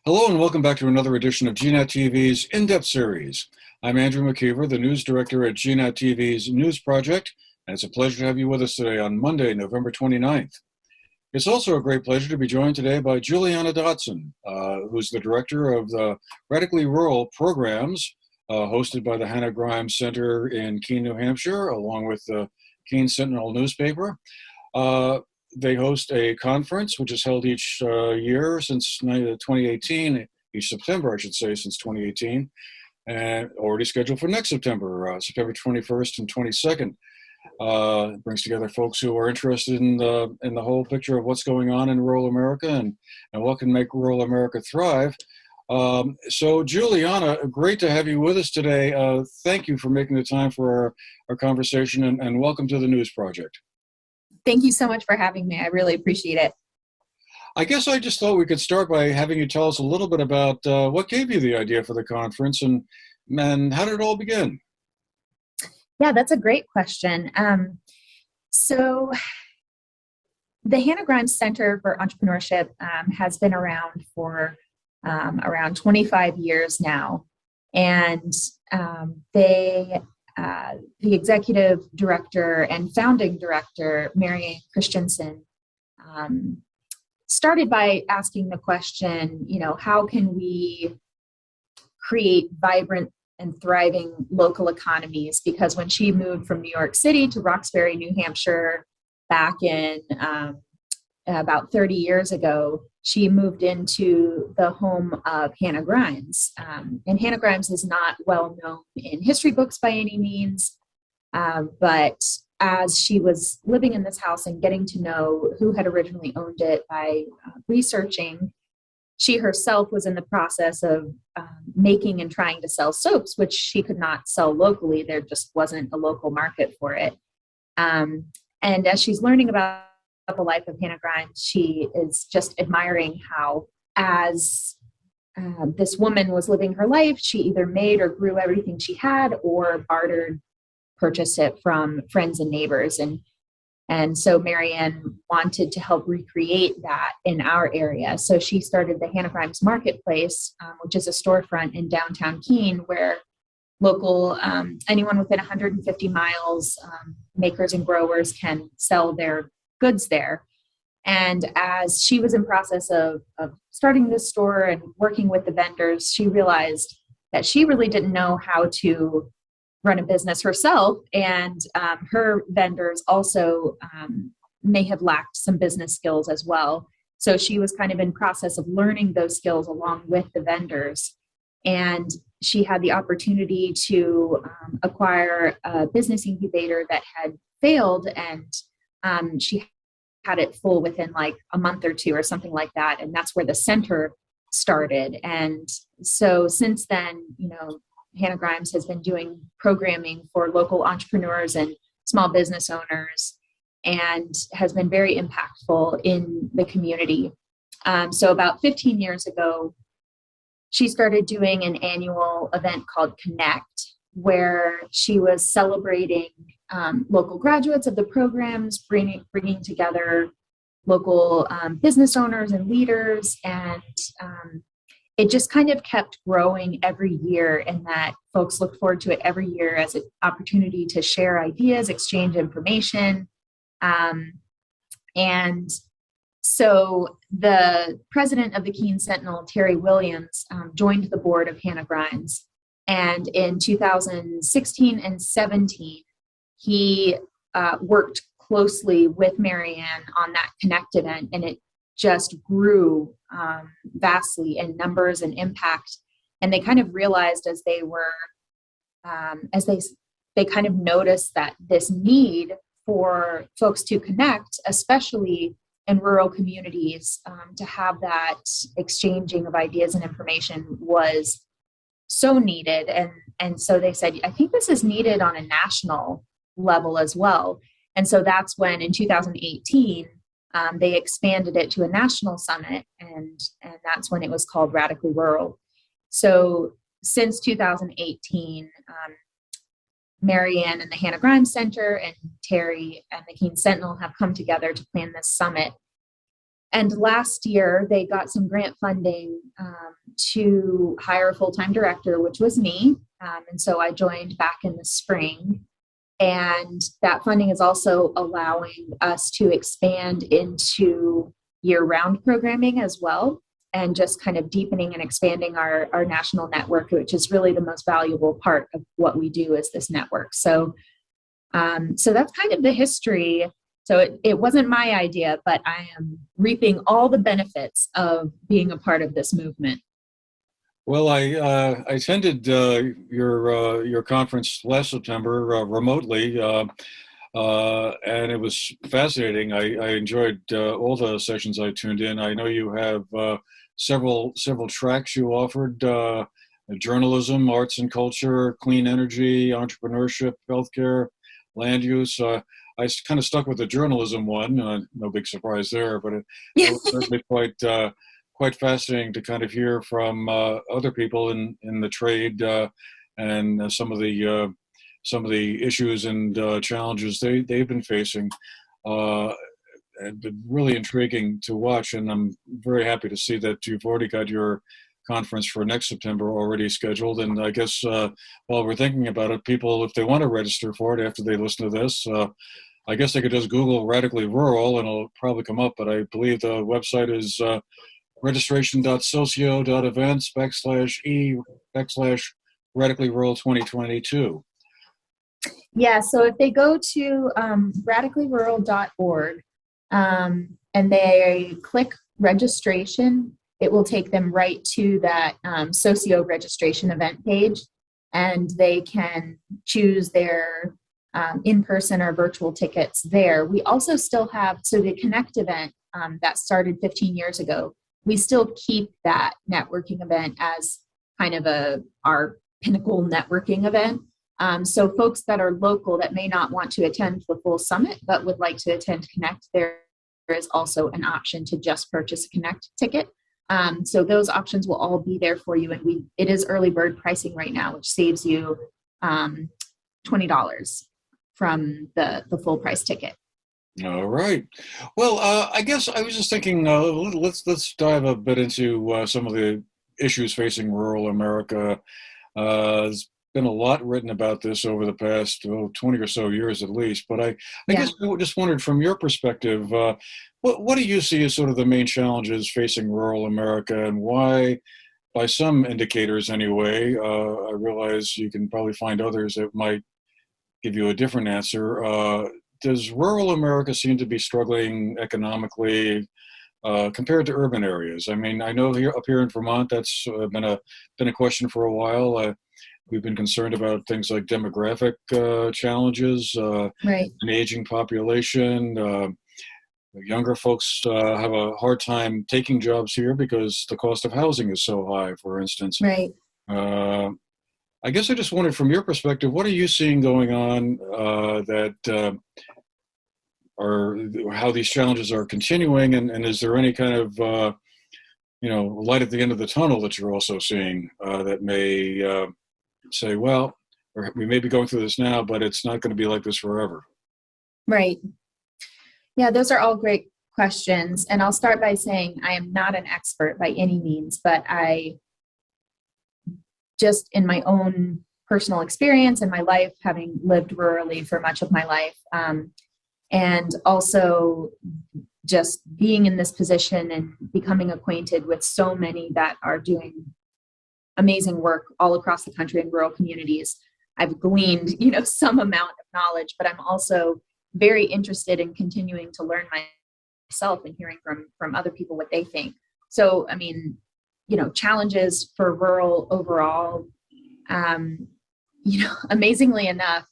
Hello and welcome back to another edition of GNAT-TV's In-Depth Series. I'm Andrew McKeever, the news director at GNAT-TV's News Project, and it's a pleasure to have you with us today on Monday, November 29th. It's also a great pleasure to be joined today by Julianna Dodson, who's the director of the Radically Rural programs hosted by the Hannah Grimes Center in Keene, New Hampshire, along with the Keene Sentinel newspaper. They host a conference, which is held each year since 2018, each September, I should say, since 2018, and already scheduled for next September, September 21st and 22nd. It brings together folks who are interested in the whole picture of what's going on in rural America and what can make rural America thrive. So Julianna, great to have you with us today. Thank you for making the time for our conversation, and welcome to the News Project. Thank you so much for having me. I really appreciate it. I guess I just thought we could start by having you tell us a little bit about what gave you the idea for the conference and how did it all begin? Yeah, that's a great question. So the Hannah Grimes Center for Entrepreneurship has been around for around 25 years now. And the executive director and founding director, Marianne Christensen, started by asking the question, how can we create vibrant and thriving local economies? Because when she moved from New York City to Roxbury, New Hampshire, back in about 30 years ago, she moved into the home of Hannah Grimes. And Hannah Grimes is not well known in history books by any means, but as she was living in this house and getting to know who had originally owned it by researching, she herself was in the process of making and trying to sell soaps, which she could not sell locally. There just wasn't a local market for it. And as she's learning about the life of Hannah Grimes, she is just admiring how, as this woman was living her life, she either made or grew everything she had or bartered, purchased it from friends and neighbors. And so Marianne wanted to help recreate that in our area. So she started the Hannah Grimes Marketplace, which is a storefront in downtown Keene where local, anyone within 150 miles, makers and growers can sell their goods there. And as she was in process of starting this store and working with the vendors, she realized that she really didn't know how to run a business herself. And her vendors also may have lacked some business skills as well. So she was kind of in process of learning those skills along with the vendors. And she had the opportunity to acquire a business incubator that had failed, and she had it full within like a month or two or something like that. And that's where the center started. And so since then, Hannah Grimes has been doing programming for local entrepreneurs and small business owners and has been very impactful in the community. So about 15 years ago, she started doing an annual event called Connect, where she was celebrating local graduates of the programs, bringing together local business owners and leaders. And it just kind of kept growing every year, in that folks look forward to it every year as an opportunity to share ideas, exchange information. And so the president of the Keene Sentinel, Terry Williams, joined the board of Hannah Grimes. And in 2016 and 17, he worked closely with Marianne on that Connect event, and it just grew vastly in numbers and impact. And they kind of realized as they were, they kind of noticed that this need for folks to connect, especially in rural communities, to have that exchanging of ideas and information was so needed. And so they said, I think this is needed on a national level as well. And so that's when in 2018, they expanded it to a national summit, and that's when it was called Radically Rural. So since 2018, Marianne and the Hannah Grimes Center and Terry and the Keene Sentinel have come together to plan this summit. And last year, they got some grant funding to hire a full-time director, which was me. And so I joined back in the spring. And that funding is also allowing us to expand into year-round programming as well, and just kind of deepening and expanding our national network, which is really the most valuable part of what we do as this network. So, so that's kind of the history. So it wasn't my idea, but I am reaping all the benefits of being a part of this movement. Well, I attended your conference last September remotely, and it was fascinating. I enjoyed all the sessions I tuned in. I know you have several tracks you offered: journalism, arts and culture, clean energy, entrepreneurship, healthcare, land use. I kind of stuck with the journalism one. No big surprise there, but it was certainly quite fascinating to kind of hear from other people in the trade and some of the issues and challenges they've been facing. It's been really intriguing to watch, and I'm very happy to see that you've already got your conference for next September already scheduled. And I guess while we're thinking about it, people, if they want to register for it after they listen to this, I guess they could just Google Radically Rural and it'll probably come up. But I believe the website is registration.socio.events/e/Radically Rural 2022. Yeah, so if they go to radicallyrural.org and they click registration, it will take them right to that socio registration event page, and they can choose their in-person or virtual tickets there. We also still have, so the Connect event that started 15 years ago, we still keep that networking event as kind of our pinnacle networking event. So folks that are local that may not want to attend the full summit but would like to attend Connect, there is also an option to just purchase a Connect ticket. So those options will all be there for you, and it is early bird pricing right now, which saves you $20 from the full price ticket. All right. Well, I guess I was just thinking, let's dive a bit into some of the issues facing rural America. There's been a lot written about this over the past 20 or so years at least, but I guess I just wondered from your perspective, what do you see as sort of the main challenges facing rural America, and why, by some indicators anyway, I realize you can probably find others that might give you a different answer. Does rural America seem to be struggling economically compared to urban areas? I mean, I know up here in Vermont, that's been a question for a while. We've been concerned about things like demographic challenges, Right. an aging population. Younger folks have a hard time taking jobs here because the cost of housing is so high, for instance. Right. I guess I just wondered, from your perspective, what are you seeing going on that are how these challenges are continuing, and is there any kind of light at the end of the tunnel that you're also seeing that may say, well, we may be going through this now, but it's not going to be like this forever? Right. Yeah, those are all great questions. And I'll start by saying I am not an expert by any means, but I just, in my own personal experience in my life, having lived rurally for much of my life, and also just being in this position and becoming acquainted with so many that are doing amazing work all across the country in rural communities, I've gleaned, some amount of knowledge, but I'm also very interested in continuing to learn myself and hearing from other people what they think. So, I mean, challenges for rural overall, amazingly enough,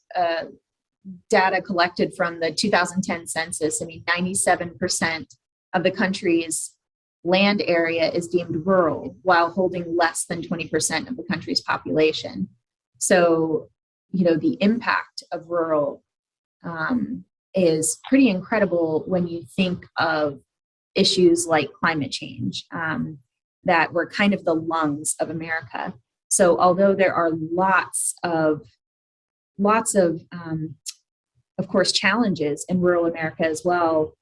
data collected from the 2010 census, 97% of the country's land area is deemed rural, while holding less than 20% of the country's population. So, the impact of rural is pretty incredible when you think of issues like climate change, that were kind of the lungs of America. So although there are lots of course, challenges in rural America as well,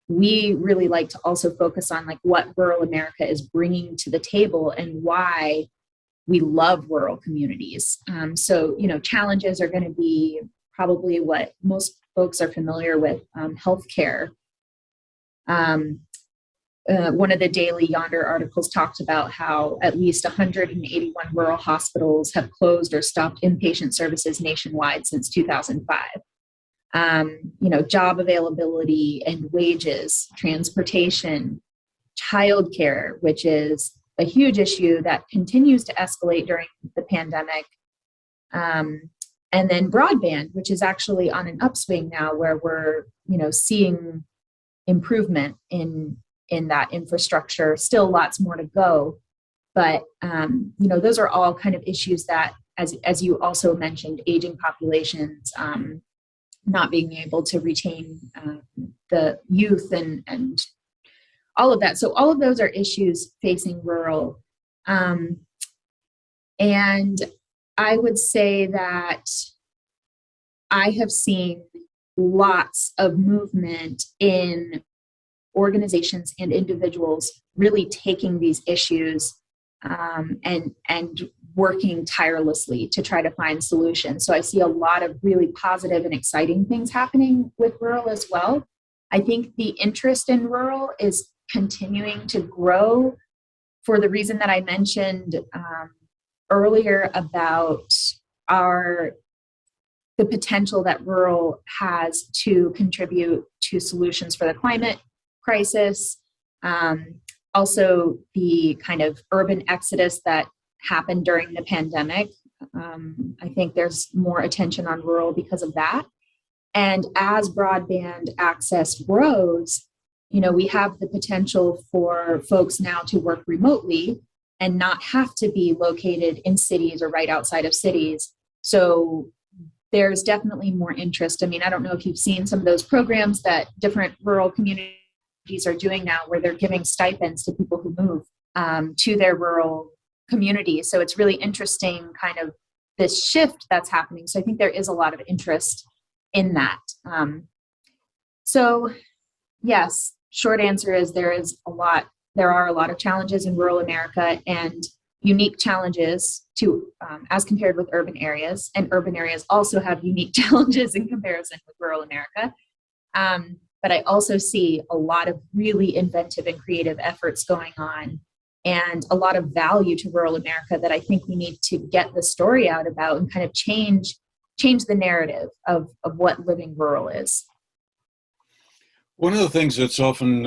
we really like to also focus on like what rural America is bringing to the table and why we love rural communities. So, challenges are going to be probably what most folks are familiar with, healthcare. One of the Daily Yonder articles talked about how at least 181 rural hospitals have closed or stopped inpatient services nationwide since 2005. Job availability and wages, transportation, childcare, which is a huge issue that continues to escalate during the pandemic. And then broadband, which is actually on an upswing now, where we're, seeing improvement in that infrastructure. Still lots more to go. But, those are all kind of issues that, as you also mentioned, aging populations, not being able to retain the youth and all of that. So all of those are issues facing rural. And I would say that I have seen lots of movement in organizations and individuals really taking these issues and working tirelessly to try to find solutions. So I see a lot of really positive and exciting things happening with rural as well. I think the interest in rural is continuing to grow for the reason that I mentioned earlier about the potential that rural has to contribute to solutions for the climate crisis. Also, the kind of urban exodus that happened during the pandemic. I think there's more attention on rural because of that. And as broadband access grows, we have the potential for folks now to work remotely and not have to be located in cities or right outside of cities. So there's definitely more interest. I mean, I don't know if you've seen some of those programs that different rural communities are doing now, where they're giving stipends to people who move to their rural communities. So it's really interesting kind of this shift that's happening. So I think there is a lot of interest in that. So yes, short answer is there are a lot of challenges in rural America and unique challenges to as compared with urban areas. And urban areas also have unique challenges in comparison with rural America. But I also see a lot of really inventive and creative efforts going on and a lot of value to rural America that I think we need to get the story out about and kind of change the narrative of what living rural is. One of the things that's often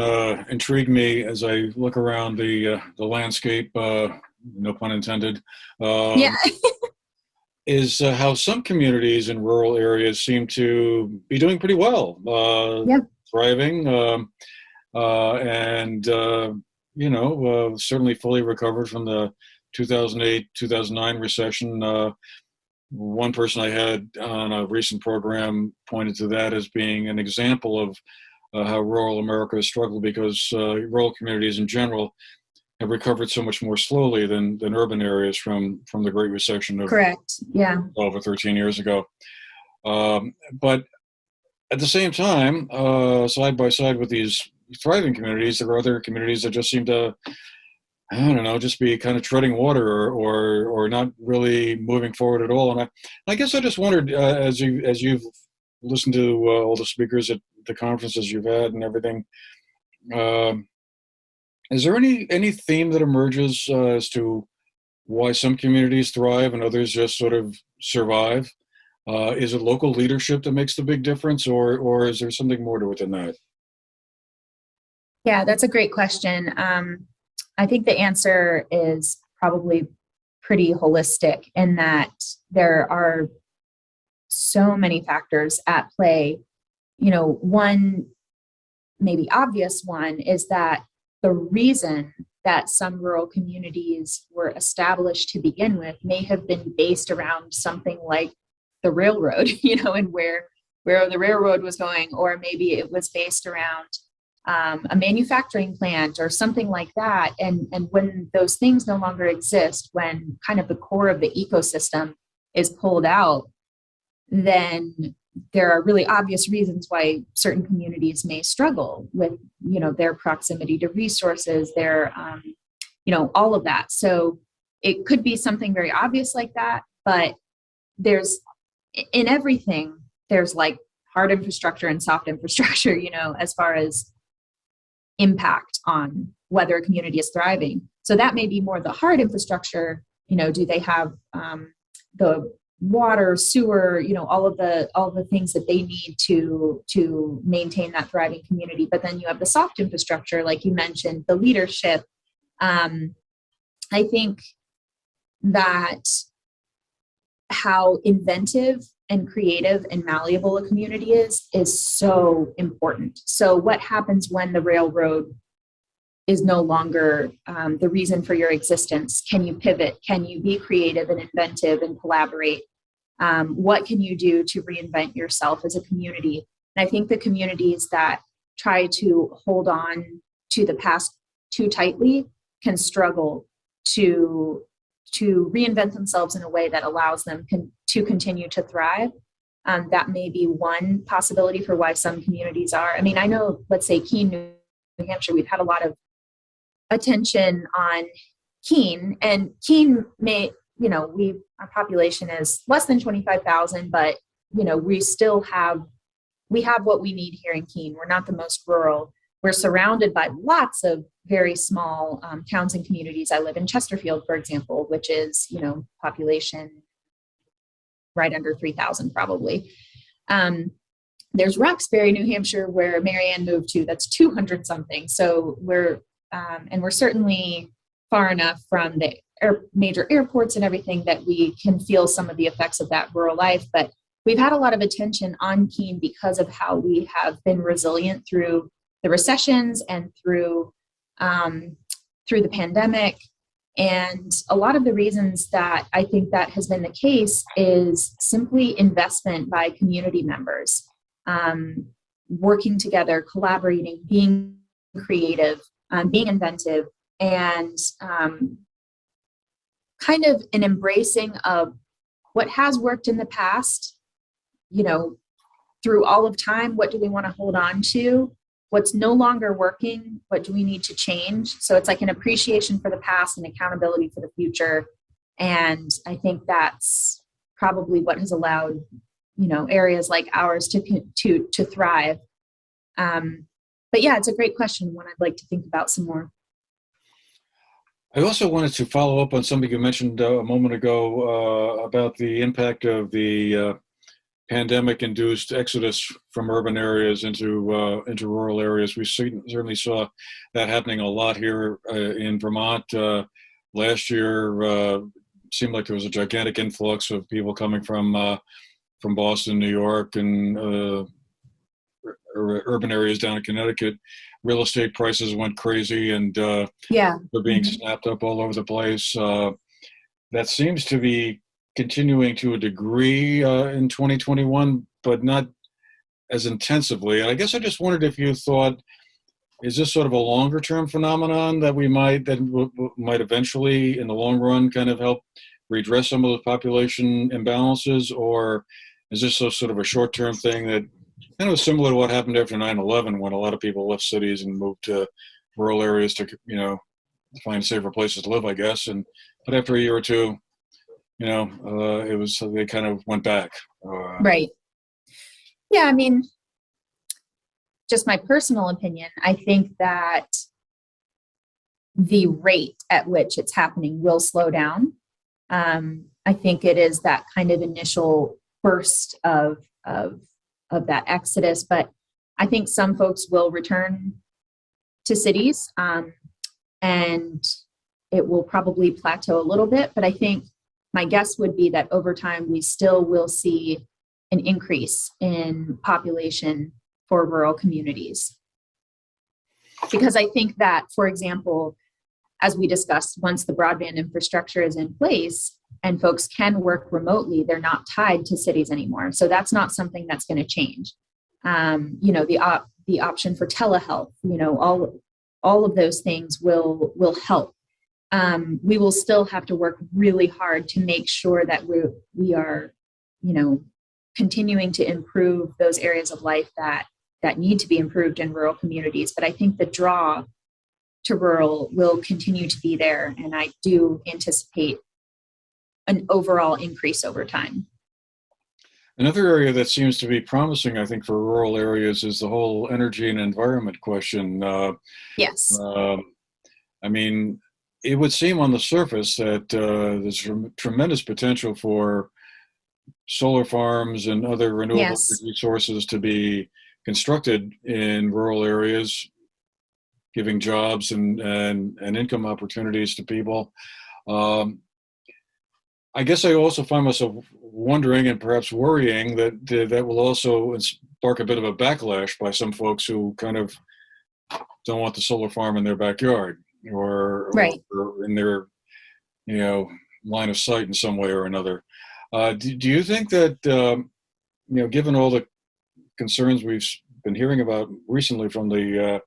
intrigued me as I look around the landscape, no pun intended, is how some communities in rural areas seem to be doing pretty well, thriving, and certainly fully recovered from the 2008-2009 recession. One person I had on a recent program pointed to that as being an example of how rural America has struggled because rural communities in general have recovered so much more slowly than urban areas from the Great Recession of 12 or 13 years ago. But at the same time, side by side with these thriving communities, there are other communities that just seem to, just be kind of treading water or not really moving forward at all. And I guess I just wondered, as you've listened to all the speakers at the conferences you've had and everything, is there any theme that emerges as to why some communities thrive and others just sort of survive? Is it local leadership that makes the big difference, or is there something more to it than that? Yeah, that's a great question. I think the answer is probably pretty holistic in that there are so many factors at play. One maybe obvious one is that the reason that some rural communities were established to begin with may have been based around something like the railroad, and where the railroad was going, or maybe it was based around a manufacturing plant or something like that. And when those things no longer exist, when kind of the core of the ecosystem is pulled out, then there are really obvious reasons why certain communities may struggle with, their proximity to resources, their, all of that. So it could be something very obvious like that, but in everything, there's like hard infrastructure and soft infrastructure, as far as impact on whether a community is thriving. So that may be more the hard infrastructure. Do they have the water, sewer, all of the things that they need to maintain that thriving community. But then you have the soft infrastructure, like you mentioned, the leadership. I think that how inventive and creative and malleable a community is so important. So what happens when the railroad is no longer the reason for your existence? Can you pivot? Can you be creative and inventive and collaborate? What can you do to reinvent yourself as a community? And I think the communities that try to hold on to the past too tightly can struggle to reinvent themselves in a way that allows them to continue to thrive. That may be one possibility for why some communities are. I mean, I know, let's say Keene, New Hampshire, we've had a lot of attention on Keene, and Keene may, our population is less than 25,000, but, we have what we need here in Keene. We're not the most rural. We're surrounded by lots of very small towns and communities. I live in Chesterfield, for example, which is, population right under 3,000 probably. There's Roxbury, New Hampshire, where Marianne moved to. That's 200 something. So we're certainly far enough from the major airports and everything that we can feel some of the effects of that rural life. But we've had a lot of attention on Keene because of how we have been resilient through the recessions and through the pandemic. And a lot of the reasons that I think that has been the case is simply investment by community members, working together, collaborating, being creative, being inventive, and kind of an embracing of what has worked in the past, through all of time. What do we want to hold on to? What's no longer working? What do we need to change? So it's like an appreciation for the past and accountability for the future. And I think that's probably what has allowed, areas like ours to thrive. But yeah, it's a great question, one I'd like to think about some more. I also wanted to follow up on something you mentioned a moment ago about the impact of the pandemic-induced exodus from urban areas into rural areas. We certainly saw that happening a lot here in Vermont. Last year, seemed like there was a gigantic influx of people coming from Boston, New York, and urban areas down in Connecticut. Real estate prices went crazy, and they're being snapped up all over the place. That seems to be continuing to a degree in 2021, but not as intensively. And I guess I just wondered if you thought, is this sort of a longer term phenomenon that might eventually, in the long run, kind of help redress some of the population imbalances, or is this sort of a short term thing that kind of similar to what happened after 9/11, when a lot of people left cities and moved to rural areas to find safer places to live, I guess, but after a year or two, they kind of went back. Right. Yeah, I mean, just my personal opinion, I think that the rate at which it's happening will slow down. I think it is that kind of initial burst of that exodus, but I think some folks will return to cities, and it will probably plateau a little bit, but I think my guess would be that over time, we still will see an increase in population for rural communities. Because I think that, for example, as we discussed, once the broadband infrastructure is in place and folks can work remotely, they're not tied to cities anymore. So that's not something that's going to change. The option for telehealth, all of those things will help. We will still have to work really hard to make sure that we are, continuing to improve those areas of life that need to be improved in rural communities. But I think the draw to rural will continue to be there, and I do anticipate an overall increase over time. Another area that seems to be promising, I think, for rural areas is the whole energy and environment question. Yes. I mean, it would seem on the surface that there's tremendous potential for solar farms and other renewable Yes. energy sources to be constructed in rural areas, giving jobs and income opportunities to people. I guess I also find myself wondering and perhaps worrying that that will also spark a bit of a backlash by some folks who kind of don't want the solar farm in their backyard or in their, line of sight in some way or another. Do you think that, given all the concerns we've been hearing about recently from the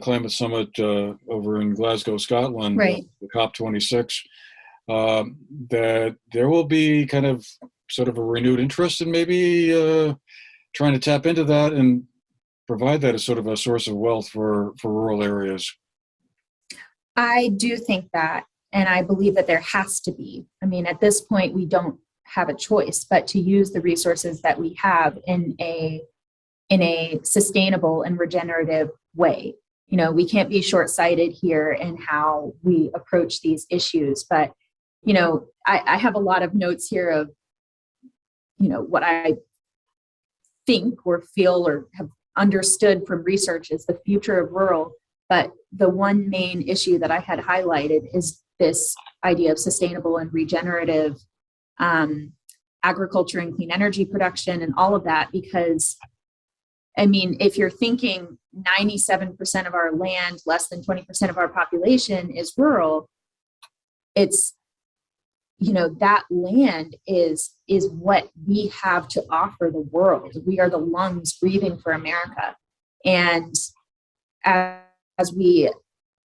climate summit over in Glasgow, Scotland, the COP26, that there will be kind of sort of a renewed interest in maybe trying to tap into that and provide that as sort of a source of wealth for rural areas? I do think that, and I believe that there has to be. I mean, at this point, we don't have a choice but to use the resources that we have in a sustainable and regenerative way. We can't be short-sighted here in how we approach these issues, but I have a lot of notes here of, what I think or feel or have understood from research is the future of rural. But the one main issue that I had highlighted is this idea of sustainable and regenerative agriculture and clean energy production and all of that. Because, I mean, if you're thinking 97% of our land, less than 20% of our population is rural, it's, that land is what we have to offer the world. We are the lungs breathing for America. And as we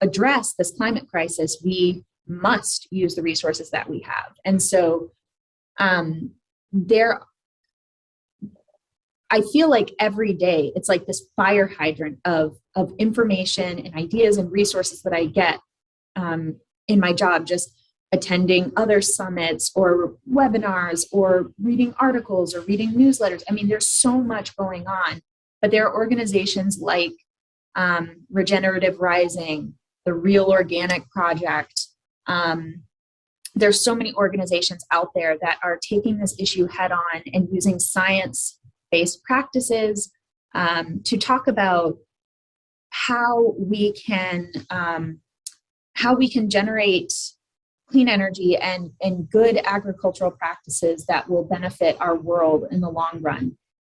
address this climate crisis, we must use the resources that we have. And so I feel like every day it's like this fire hydrant of information and ideas and resources that I get in my job, just attending other summits or webinars or reading articles or reading newsletters. I mean, there's so much going on, but there are organizations like Regenerative Rising, the Real Organic Project. There's so many organizations out there that are taking this issue head on and using science-based practices to talk about how we can generate clean energy and good agricultural practices that will benefit our world in the long run.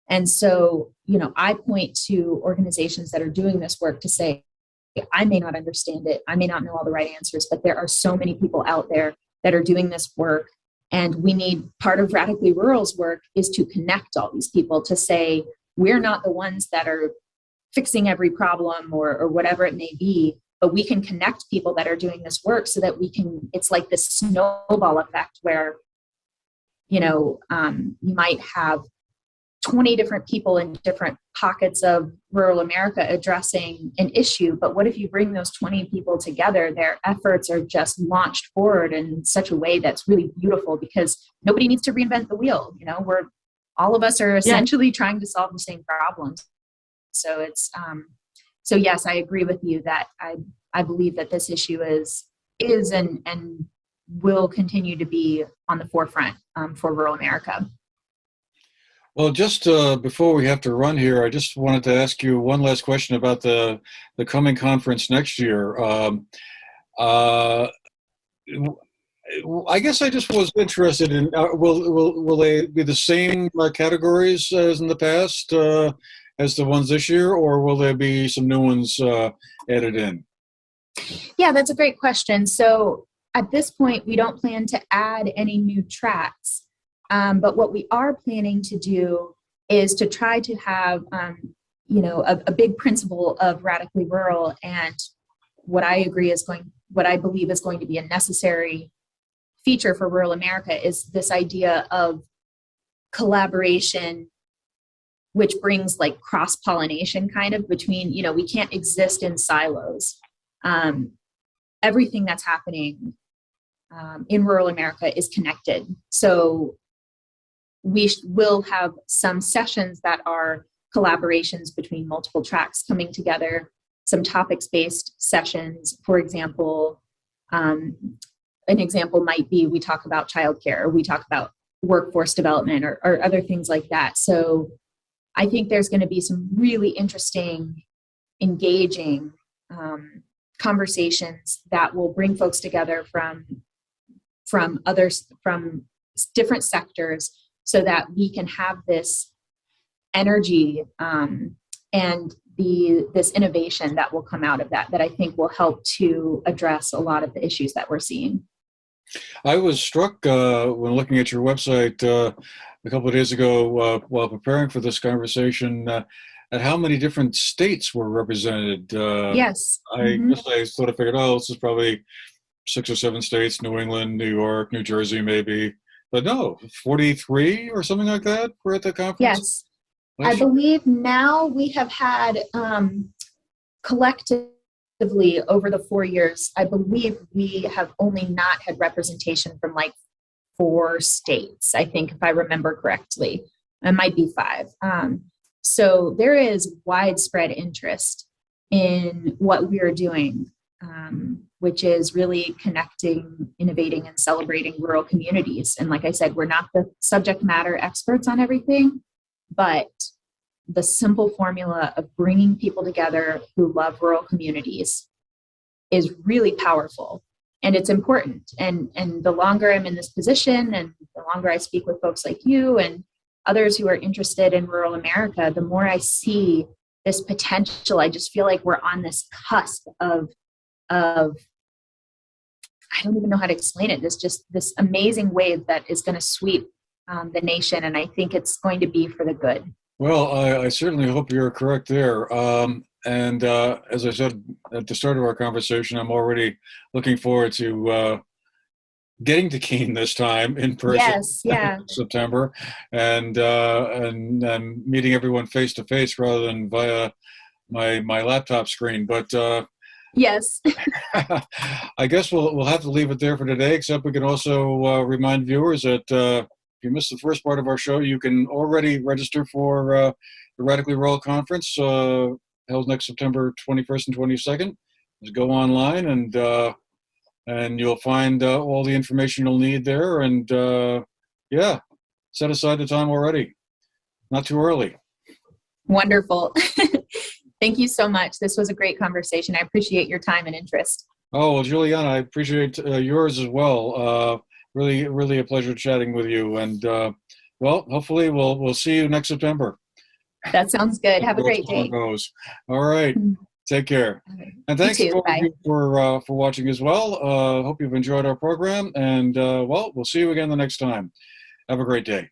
And so, I point to organizations that are doing this work to say, I may not understand it, I may not know all the right answers, but there are so many people out there that are doing this work. And we need, part of Radically Rural's work is to connect all these people to say, we're not the ones that are fixing every problem or whatever it may be, but we can connect people that are doing this work so that it's like this snowball effect where, you might have 20 different people in different pockets of rural America addressing an issue. But what if you bring those 20 people together? Their efforts are just launched forward in such a way that's really beautiful, because nobody needs to reinvent the wheel. All of us are essentially trying to solve the same problems. So so yes, I agree with you that I believe that this issue is and will continue to be on the forefront for rural America. Well, just before we have to run here, I just wanted to ask you one last question about the coming conference next year. I guess I just was interested in, will they be the same categories as in the past as the ones this year, or will there be some new ones added in? Yeah, that's a great question. So at this point, we don't plan to add any new tracks. But what we are planning to do is to try to have, a big principle of Radically Rural, and what I believe is going to be a necessary feature for rural America is this idea of collaboration, which brings like cross-pollination kind of between, we can't exist in silos. Everything that's happening in rural America is connected. So we will have some sessions that are collaborations between multiple tracks coming together, some topics-based sessions. For example, an example might be we talk about childcare, or we talk about workforce development, or other things like that. So I think there's going to be some really interesting, engaging conversations that will bring folks together from different sectors, so that we can have this energy and this innovation that will come out of that I think will help to address a lot of the issues that we're seeing. I was struck when looking at your website a couple of days ago while preparing for this conversation at how many different states were represented. Yes. I guess I sort of figured, this is probably 6 or 7 states, New England, New York, New Jersey, maybe. But no, 43 or something like that were at the conference? Yes. I believe now we have had collectively over the 4 years, I believe we have only not had representation from like 4 states, I think, if I remember correctly. It might be 5. So there is widespread interest in what we are doing, which is really connecting, innovating, and celebrating rural communities. And like I said, we're not the subject matter experts on everything, but the simple formula of bringing people together who love rural communities is really powerful, and it's important. And the longer I'm in this position, and the longer I speak with folks like you and others who are interested in rural America, the more I see this potential. I just feel like we're on this cusp of I don't even know how to explain it. This amazing wave that is going to sweep the nation, and I think it's going to be for the good. Well, I certainly hope you're correct there. And as I said at the start of our conversation, I'm already looking forward to getting to Keene this time in person. Yes, yeah. In September, and meeting everyone face to face rather than via my laptop screen. But yes, I guess we'll have to leave it there for today. Except we can also remind viewers that if you missed the first part of our show, you can already register for the Radically Rural Conference held next September 21st and 22nd. Just go online and you'll find all the information you'll need there. And set aside the time already. Not too early. Wonderful. Thank you so much. This was a great conversation. I appreciate your time and interest. Oh, well, Julianna, I appreciate yours as well. Really, really a pleasure chatting with you. And hopefully we'll see you next September. That sounds good. Have a great day. Goes. All right. Take care. And thanks to all of you for watching as well. Hope you've enjoyed our program. And we'll see you again the next time. Have a great day.